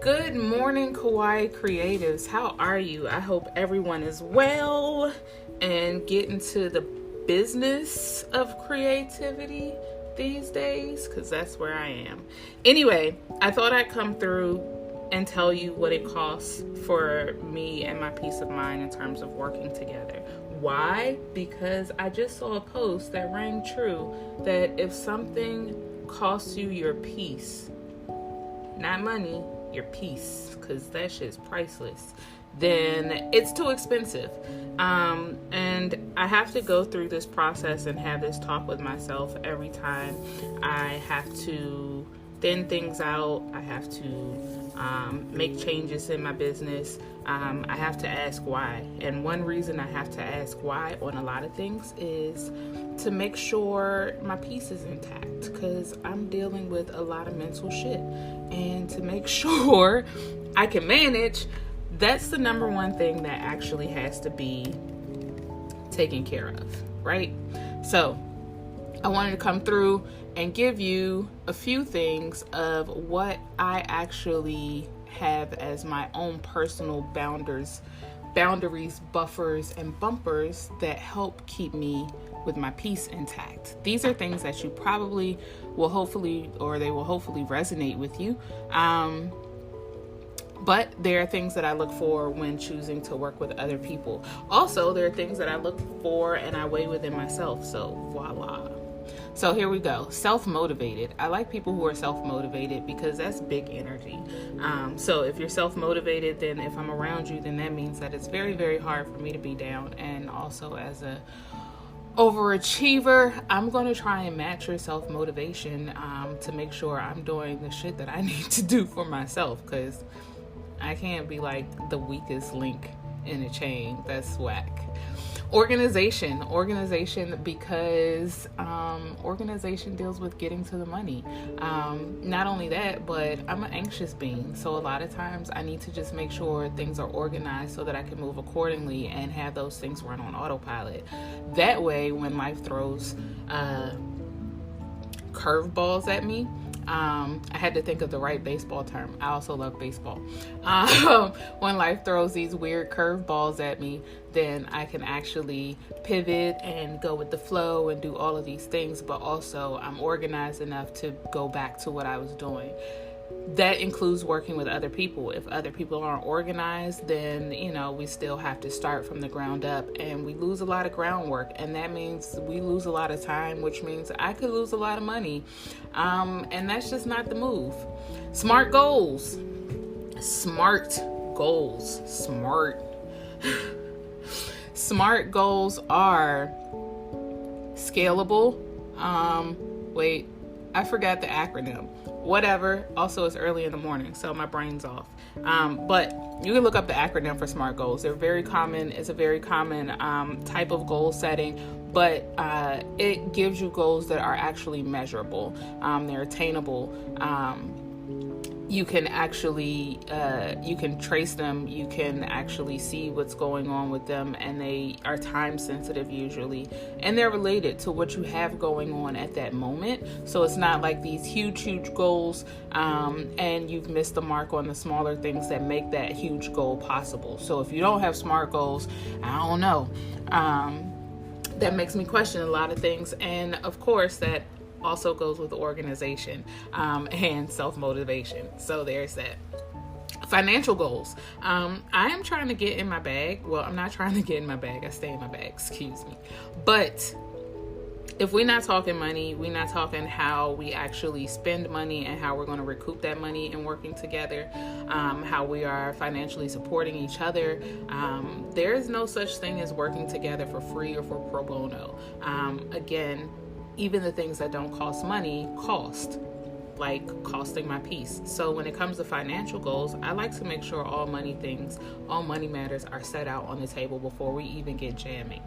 Good morning, Kawaii Creatives. How are you? I hope everyone is well and getting to the business of creativity these days, because that's where I am. Anyway, I thought I'd come through and tell you what it costs for me and my peace of mind in terms of working together. Why? Because I just saw a post that rang true that if something costs you your peace, not money, your peace, because that shit's priceless, then it's too expensive. And I have to go through this process and have this talk with myself every time I have to thin things out. I have to make changes in my business. I have to ask why. And one reason I have to ask why on a lot of things is to make sure my peace is intact, because I'm dealing with a lot of mental shit. And to make sure I can manage, that's the number one thing that actually has to be taken care of, right? So I wanted to come through and give you a few things of what I actually have as my own personal boundaries, buffers, and bumpers that help keep me with my peace intact. These are things that you probably will hopefully resonate with you. But there are things that I look for when choosing to work with other people. Also, there are things that I look for and I weigh within myself. So voila. So here we go. Self-motivated. I like people who are self-motivated because that's big energy. So if you're self-motivated, then if I'm around you, then that means that it's very, very hard for me to be down. And also as a overachiever, I'm going to try and match your self-motivation to make sure I'm doing the shit that I need to do for myself, because I can't be like the weakest link in a chain. That's whack. Organization because organization deals with getting to the money. Not only that, but I'm an anxious being, so a lot of times I need to just make sure things are organized so that I can move accordingly and have those things run on autopilot. That way, when life throws curveballs at me, I had to think of the right baseball term. I also love baseball. When life throws these weird curveballs at me, then I can actually pivot and go with the flow and do all of these things, but also I'm organized enough to go back to what I was doing. That includes working with other people. If other people aren't organized, then, we still have to start from the ground up, and we lose a lot of groundwork, and that means we lose a lot of time, which means I could lose a lot of money. And that's just not the move. Smart goals. Smart goals are scalable. Wait, I forgot the acronym. Whatever. Also, it's early in the morning, so my brain's off. But you can look up the acronym for SMART goals. They're very common. It's a very common type of goal setting, but it gives you goals that are actually measurable. They're attainable. You can actually, you can trace them. You can actually see what's going on with them, and they are time sensitive usually, and they're related to what you have going on at that moment. So it's not like these huge goals, and you've missed the mark on the smaller things that make that huge goal possible. So if you don't have SMART goals, I don't know. That makes me question a lot of things, and of course that also goes with organization and self-motivation. So there's that. Financial goals. I am trying to get in my bag. Well, I'm not trying to get in my bag. I stay in my bag. Excuse me. But if we're not talking money, we're not talking how we actually spend money and how we're going to recoup that money and working together, how we are financially supporting each other. There is no such thing as working together for free or for pro bono. Again, even the things that don't cost money cost, like costing my peace. So when it comes to financial goals, I like to make sure all money matters are set out on the table before we even get jamming.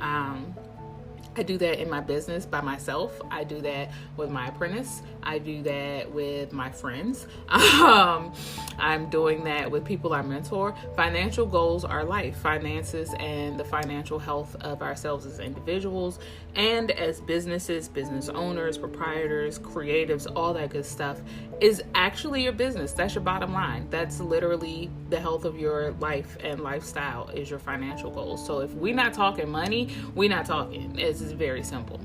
I I do that in my business by myself. I do that with my apprentice. I do that with my friends. I'm doing that with people I mentor. Financial goals are life, finances, and the financial health of ourselves as individuals and as businesses, business owners, proprietors, creatives, all that good stuff is actually your business. That's your bottom line. That's literally the health of your life and lifestyle is your financial goals. So if we're not talking money, we're not talking. It's very simple.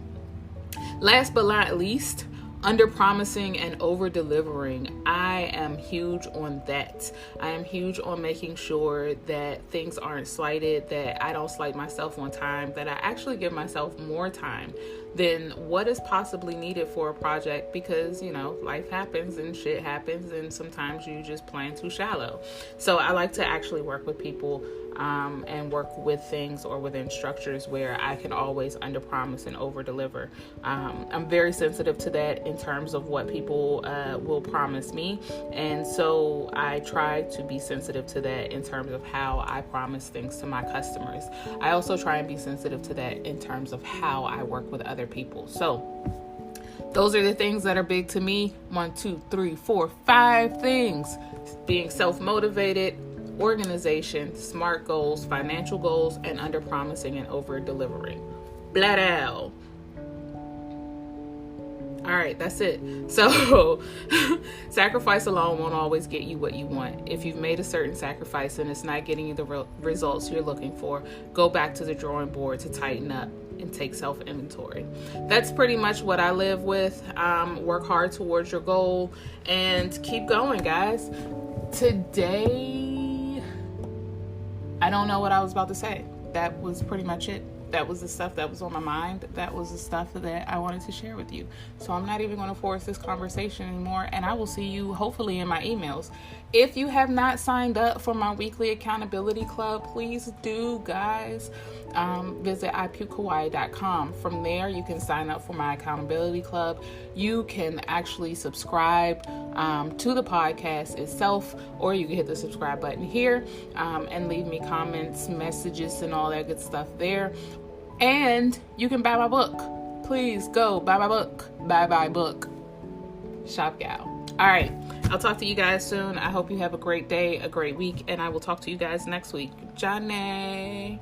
Last but not least, under promising and over delivering. I am huge on that. I am huge on making sure that things aren't slighted, that I don't slight myself on time, that I actually give myself more time than what is possibly needed for a project, because life happens and shit happens, and sometimes you just plan too shallow. So I like to actually work with people and work with things or within structures where I can always under promise and over deliver. I'm very sensitive to that in terms of what people will promise me, and so I try to be sensitive to that in terms of how I promise things to my customers. I also try and be sensitive to that in terms of how I work with other people. So those are the things that are big to me. 1, 2, 3, 4, 5 things. Being self-motivated, organization, SMART goals, financial goals, and under promising and over delivering. Blah out. All right, that's it. So sacrifice alone won't always get you what you want. If you've made a certain sacrifice and it's not getting you the results you're looking for, go back to the drawing board to tighten up and take self-inventory. That's pretty much what I live with. Work hard towards your goal and keep going, guys. Today, I don't know what I was about to say. That was pretty much it. That was the stuff that was on my mind. That was the stuff that I wanted to share with you. So I'm not even going to force this conversation anymore. And I will see you hopefully in my emails. If you have not signed up for my weekly accountability club, please do, guys. Visit ipukehawaii.com. From there, you can sign up for my accountability club. You can actually subscribe to the podcast itself, or you can hit the subscribe button here and leave me comments, messages, and all that good stuff there. And you can buy my book. Please go buy my book. Buy book. Shop gal. All right. I'll talk to you guys soon. I hope you have a great day, a great week, and I will talk to you guys next week. Johnny.